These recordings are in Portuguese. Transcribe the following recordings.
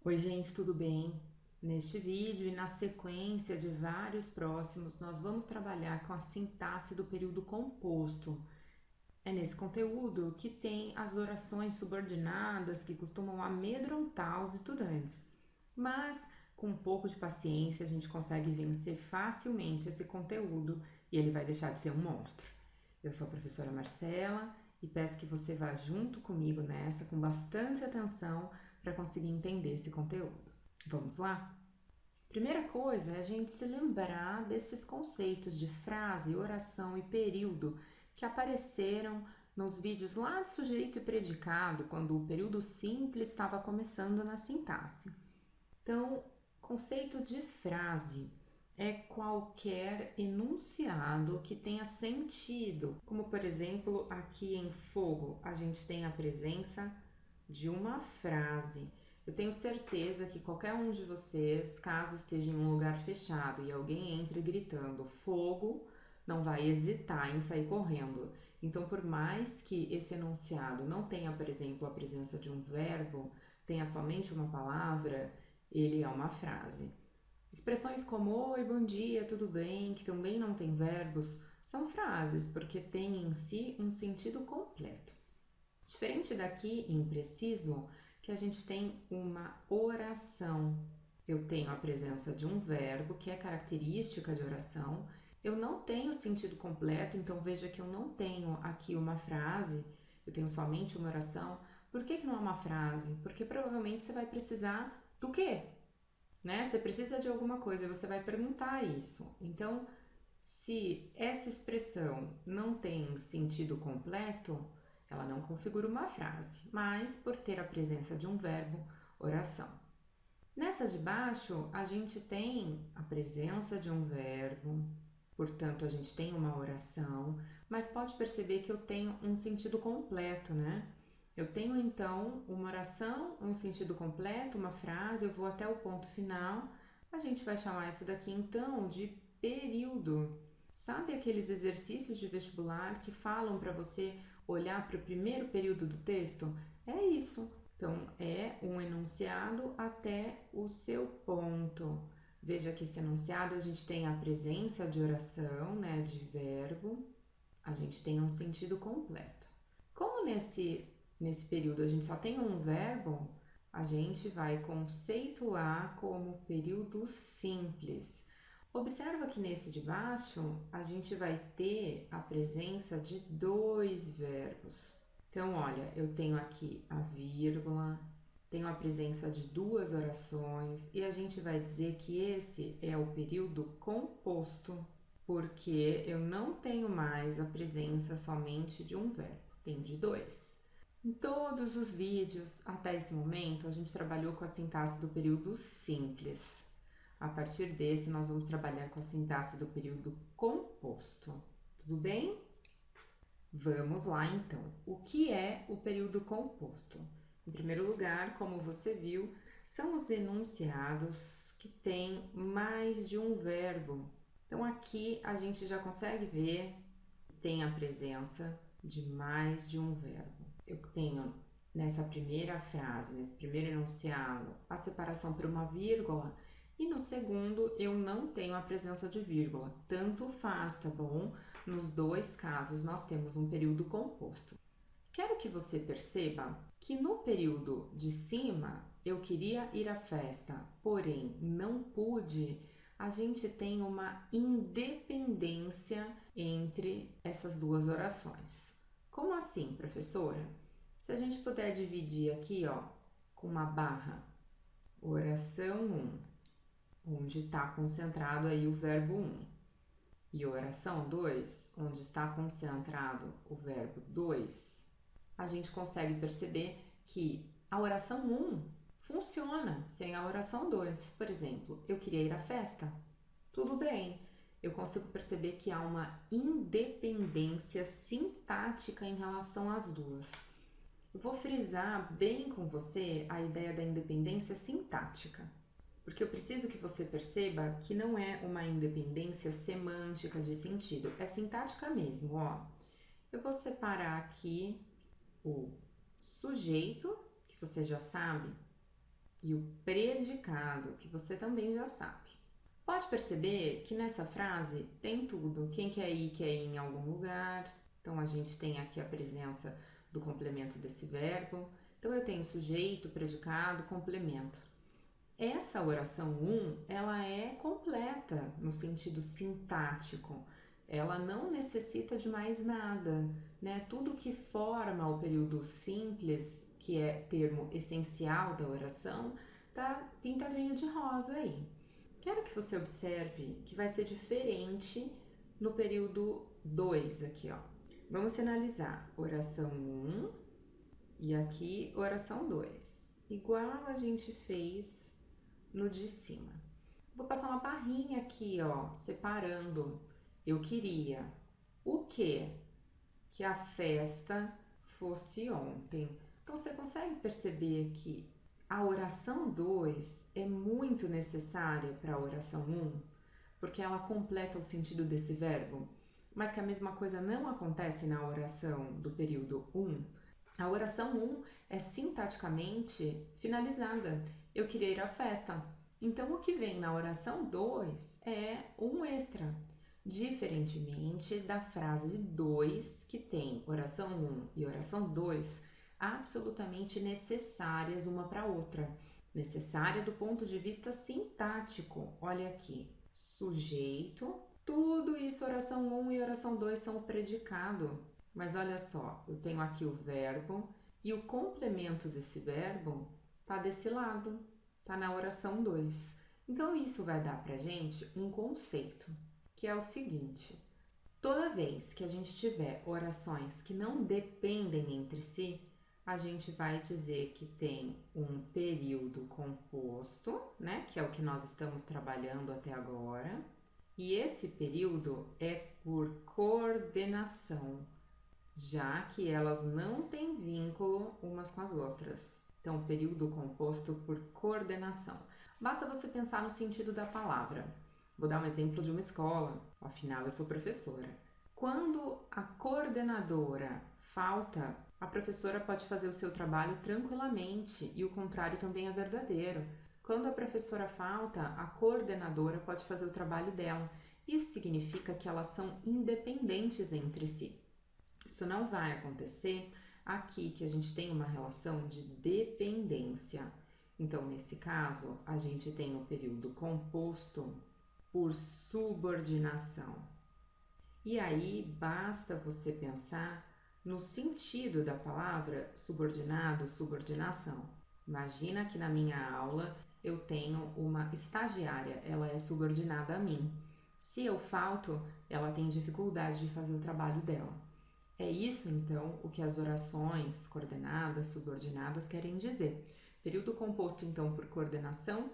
Oi, gente, tudo bem? Neste vídeo e na sequência de vários próximos, nós vamos trabalhar com a sintaxe do período composto. É nesse conteúdo que tem as orações subordinadas que costumam amedrontar os estudantes. Mas, com um pouco de paciência, a gente consegue vencer facilmente esse conteúdo e ele vai deixar de ser um monstro. Eu sou a professora Marcela e peço que você vá junto comigo nessa com bastante atenção para conseguir entender esse conteúdo. Vamos lá? Primeira coisa é a gente se lembrar desses conceitos de frase, oração e período que apareceram nos vídeos lá de sujeito e predicado, quando o período simples estava começando na sintaxe. Então, conceito de frase é qualquer enunciado que tenha sentido, como por exemplo, aqui em fogo, a gente tem a presença de uma frase. Eu tenho certeza que qualquer um de vocês, caso esteja em um lugar fechado e alguém entre gritando fogo, não vai hesitar em sair correndo. Então, por mais que esse enunciado não tenha, por exemplo, a presença de um verbo, tenha somente uma palavra, ele é uma frase. Expressões como oi, bom dia, tudo bem, que também não tem verbos, são frases porque têm em si um sentido completo. Diferente daqui em preciso, que a gente tem uma oração. Eu tenho a presença de um verbo, que é característica de oração. Eu não tenho sentido completo, então veja que eu não tenho aqui uma frase, eu tenho somente uma oração. Por que não é uma frase? Porque provavelmente você vai precisar do quê? Né? Você precisa de alguma coisa, você vai perguntar isso. Então, se essa expressão não tem sentido completo, ela não configura uma frase, mas por ter a presença de um verbo, oração. Nessa de baixo, a gente tem a presença de um verbo, portanto, a gente tem uma oração, mas pode perceber que eu tenho um sentido completo, né? Eu tenho então uma oração, um sentido completo, uma frase, eu vou até o ponto final. A gente vai chamar isso daqui então de período. Sabe aqueles exercícios de vestibular que falam para você olhar para o primeiro período do texto? É isso. Então, é um enunciado até o seu ponto. Veja que esse enunciado a gente tem a presença de oração, né, de verbo, a gente tem um sentido completo. Como nesse período a gente só tem um verbo, a gente vai conceituar como período simples. Observa que nesse de baixo a gente vai ter a presença de dois verbos. Então, olha, eu tenho aqui a vírgula, tenho a presença de duas orações e a gente vai dizer que esse é o período composto, porque eu não tenho mais a presença somente de um verbo, tenho de dois. Em todos os vídeos até esse momento, a gente trabalhou com a sintaxe do período simples. A partir desse, nós vamos trabalhar com a sintaxe do período composto. Tudo bem? Vamos lá então. O que é o período composto? Em primeiro lugar, como você viu, são os enunciados que têm mais de um verbo. Então aqui a gente já consegue ver que tem a presença de mais de um verbo. Eu tenho nessa primeira frase, nesse primeiro enunciado, a separação por uma vírgula e no segundo eu não tenho a presença de vírgula. Tanto faz, tá bom? Nos dois casos nós temos um período composto. Quero que você perceba que no período de cima eu queria ir à festa, porém não pude. A gente tem uma independência entre essas duas orações. Como assim, professora? Se a gente puder dividir aqui, ó, com uma barra, oração 1, onde está concentrado aí o verbo 1, e oração 2, onde está concentrado o verbo 2, a gente consegue perceber que a oração 1 funciona sem a oração 2. Por exemplo, eu queria ir à festa. Tudo bem, eu consigo perceber que há uma independência sintática em relação às duas. Eu vou frisar bem com você a ideia da independência sintática, porque eu preciso que você perceba que não é uma independência semântica de sentido, é sintática mesmo, ó. Eu vou separar aqui o sujeito, que você já sabe, e o predicado, que você também já sabe. Pode perceber que nessa frase tem tudo. Quem quer ir em algum lugar. Então, a gente tem aqui a presença do complemento desse verbo. Então, eu tenho sujeito, predicado, complemento. Essa oração 1, ela é completa no sentido sintático. Ela não necessita de mais nada, né? Tudo que forma o período simples, que é termo essencial da oração, tá pintadinho de rosa aí. Quero que você observe que vai ser diferente no período 2 aqui, ó. Vamos analisar oração 1 e aqui oração 2. Igual a gente fez no de cima. Vou passar uma barrinha aqui, ó, separando. Eu queria o quê? Que a festa fosse ontem. Então, você consegue perceber que a oração 2 é muito necessária para a oração 1, porque ela completa o sentido desse verbo, mas que a mesma coisa não acontece na oração do período 1. A oração 1 é sintaticamente finalizada. Eu queria ir à festa. Então, o que vem na oração 2 é um extra, diferentemente da frase 2, que tem oração 1 e oração 2 absolutamente necessárias uma para a outra. Necessária do ponto de vista sintático. Olha aqui, sujeito, tudo isso oração 1 e oração 2 são o predicado. Mas olha só, eu tenho aqui o verbo e o complemento desse verbo tá desse lado, tá na oração 2. Então, isso vai dar pra gente um conceito, que é o seguinte: toda vez que a gente tiver orações que não dependem entre si, a gente vai dizer que tem um período composto, né, que é o que nós estamos trabalhando até agora, e esse período é por coordenação, já que elas não têm vínculo umas com as outras. Então, período composto por coordenação. Basta você pensar no sentido da palavra. Vou dar um exemplo de uma escola, afinal eu sou professora. Quando a coordenadora falta, a professora pode fazer o seu trabalho tranquilamente e o contrário também é verdadeiro. Quando a professora falta, a coordenadora pode fazer o trabalho dela. Isso significa que elas são independentes entre si. Isso não vai acontecer aqui, que a gente tem uma relação de dependência. Então, nesse caso, a gente tem o período composto por subordinação. E aí, basta você pensar no sentido da palavra subordinado, subordinação. Imagina que na minha aula eu tenho uma estagiária, ela é subordinada a mim. Se eu falto, ela tem dificuldade de fazer o trabalho dela. É isso, então, o que as orações coordenadas, subordinadas querem dizer. Período composto, então, por coordenação,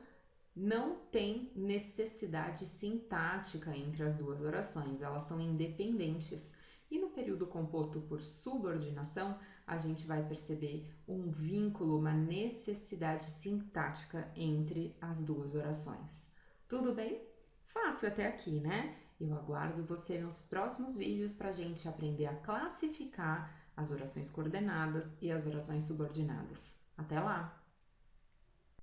não tem necessidade sintática entre as duas orações, elas são independentes. E no período composto por subordinação, a gente vai perceber um vínculo, uma necessidade sintática entre as duas orações. Tudo bem? Fácil até aqui, né? Eu aguardo você nos próximos vídeos para a gente aprender a classificar as orações coordenadas e as orações subordinadas. Até lá!